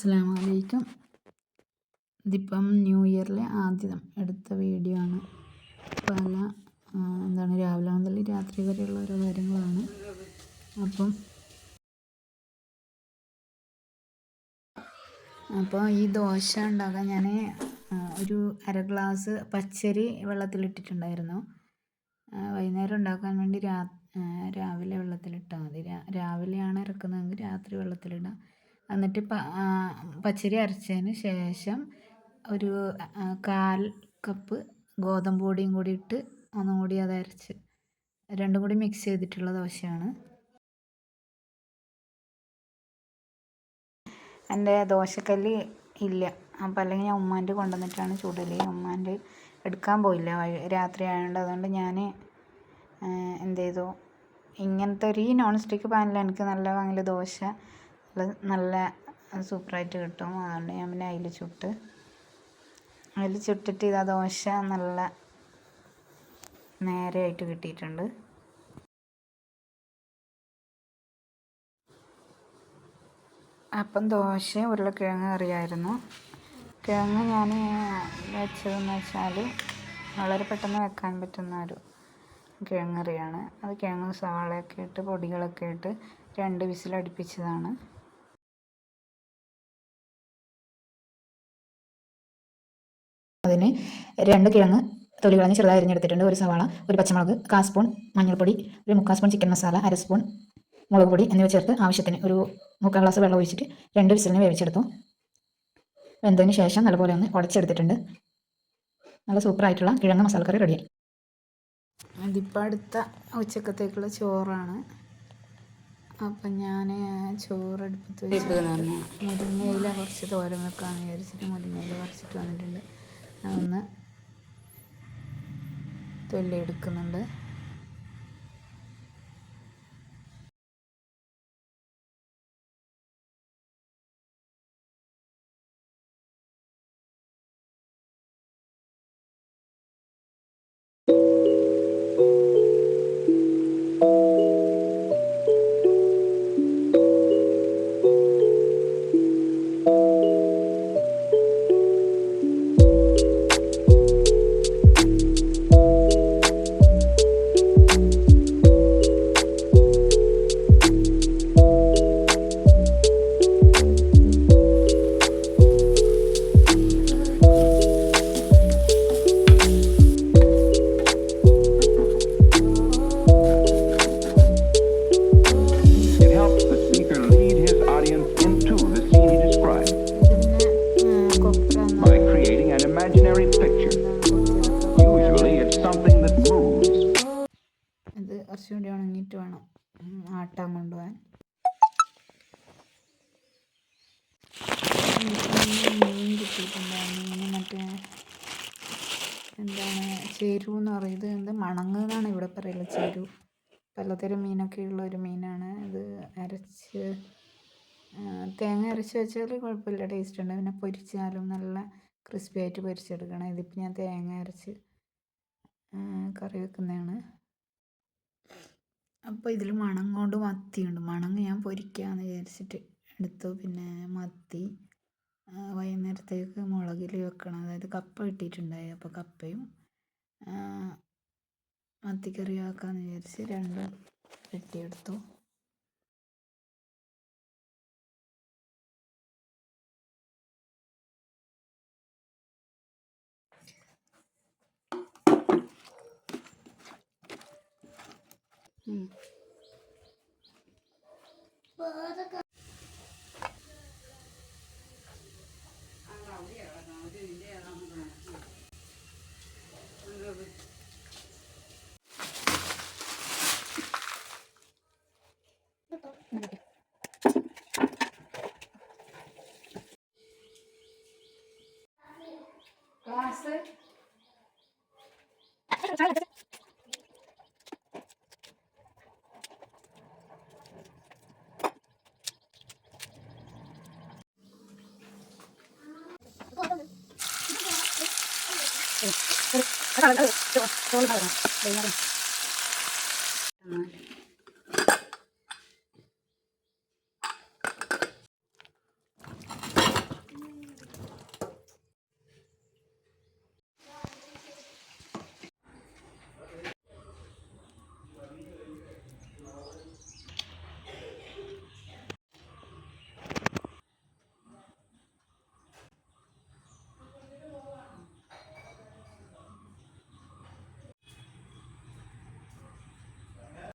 അസ്സലാമു അലൈക്കും. ഇതിപ്പം ന്യൂ ഇയറിലെ ആദ്യം എടുത്ത വീഡിയോ ആണ്. രാവിലെ മുതൽ രാത്രി വരെയുള്ള ഓരോ കാര്യങ്ങളാണ്. അപ്പോൾ ഈ ദോശ ഉണ്ടാക്കാൻ ഞാൻ ഒരു അര ഗ്ലാസ് പച്ചരി വെള്ളത്തിലിട്ടിട്ടുണ്ടായിരുന്നു. വൈകുന്നേരം ഉണ്ടാക്കാൻ വേണ്ടി രാവിലെ വെള്ളത്തിലിട്ടാൽ മതി. രാവിലെയാണ് ഇറക്കുന്നതെങ്കിൽ രാത്രി വെള്ളത്തിലിടാം. എന്നിട്ട് പച്ചരി അരച്ചതിന് ശേഷം ഒരു 1/4 കപ്പ് ഗോതമ്പ് പൊടിയും കൂടി ഇട്ട് ഒന്നും കൂടി അത് അരച്ച് രണ്ടും കൂടി മിക്സ് ചെയ്തിട്ടുള്ള ദോശയാണ്. എൻ്റെ ദോശക്കല്ല് ഇല്ല, അപ്പം അല്ലെങ്കിൽ ഞാൻ ഉമ്മാൻ്റെ കൊണ്ടുവന്നിട്ടാണ് ചുടല്. ഉമ്മാൻ്റെ എടുക്കാൻ പോയില്ല, രാത്രി ആയതുകൊണ്ട്. അതുകൊണ്ട് ഞാൻ എന്ത് ചെയ്തു, ഇങ്ങനത്തെ ഒരു നോൺ സ്റ്റിക്ക് പാനിൽ എനിക്ക് നല്ല വാങ്ങിയ ദോശ നല്ല സൂപ്പറായിട്ട് കിട്ടും. അതുകൊണ്ട് ഞാൻ പിന്നെ അതിൽ ചുട്ടിട്ട് ഇതാ ദോശ നല്ല നേരെയായിട്ട് കിട്ടിയിട്ടുണ്ട്. അപ്പം ദോശ ഉരുളക്കിഴങ്ങ് കറിയായിരുന്നു. കിഴങ്ങ് ഞാൻ വെച്ചതെന്ന് വെച്ചാൽ വളരെ പെട്ടെന്ന് വെക്കാൻ പറ്റുന്ന ഒരു കിഴങ്ങ് കറിയാണ്. അത് കിഴങ്ങ് സവാളയൊക്കെ ഇട്ട് പൊടികളൊക്കെ ഇട്ട് 2 വിസിൽ അടുപ്പിച്ചതാണ്. അതിന് 2 കിഴങ്ങ് തൊലി കളഞ്ഞ് ചെറുതായി അരിഞ്ഞെടുത്തിട്ടുണ്ട്. 1 സവാള, 1 പച്ചമുളക്, 1/4 സ്പൂൺ മഞ്ഞൾപ്പൊടി, 1/4 സ്പൂൺ ചിക്കൻ മസാല, 1/2 സ്പൂൺ മുളക് പൊടി എന്നിവ ചേർത്ത് ആവശ്യത്തിന് ഒരു 3/4 ഗ്ലാസ് വെള്ളം ഒഴിച്ചിട്ട് 2 വിസിലിന് വേവിച്ചെടുത്തു. വെന്തതിന് ശേഷം നല്ലപോലെ ഒന്ന് ഉടച്ചെടുത്തിട്ടുണ്ട്. നല്ല സൂപ്പറായിട്ടുള്ള കിഴങ്ങ് മസാലക്കറി റെഡിയായി. ഇതിപ്പോൾ അടുത്ത ഉച്ചക്കത്തേക്കുള്ള ചോറാണ്. അപ്പം ഞാൻ ചോറെടുപ്പത്ത് വെച്ച് മുരിങ്ങയില കുറച്ച് തോരൻ വെക്കാമെന്ന് വിചാരിച്ചിട്ട് മുരിങ്ങയില പറിച്ചിട്ട് വന്നിട്ടുണ്ട്. ഒന്ന് തൊല്ലി എടുക്കുന്നുണ്ട്. ഇത് കുറച്ചുകൂടി ഉണങ്ങിയിട്ട് വേണം ആട്ടാൻ കൊണ്ടുപോകാൻ. മീൻ കിട്ടിയിട്ടുണ്ടായിരുന്നു. മറ്റേ ചേരു എന്ന് പറയുന്നത്. മണങ്ങ് എന്നാണ് ഇവിടെ പറയുന്നത്. ചേരു പലതരം മീനൊക്കെ ഉള്ള ഒരു മീനാണ്. ഇത് തേങ്ങ അരച്ച് വെച്ചാൽ കുഴപ്പമില്ല, ടേസ്റ്റ് ഉണ്ട്. പിന്നെ പൊരിച്ചാലും നല്ല ക്രിസ്പി ആയിട്ട് പൊരിച്ചെടുക്കണം. ഇതിപ്പോൾ ഞാൻ തേങ്ങ അരച്ച് കറി വെക്കുന്നതാണ്. അപ്പോൾ ഇതിൽ മണങ്ങോണ്ട് മത്തിയുണ്ട്. മണങ്ങ് ഞാൻ പൊരിക്കാമെന്ന് വിചാരിച്ചിട്ട് എടുത്തു. പിന്നെ മത്തി വൈകുന്നേരത്തേക്ക് മുളകിൽ വെക്കണം. അതായത് കപ്പ കിട്ടിയിട്ടുണ്ടായി. അപ്പോൾ കപ്പയും മത്തിക്കറി ആക്കാമെന്ന് വിചാരിച്ച് 2 വെട്ടിയെടുത്തു.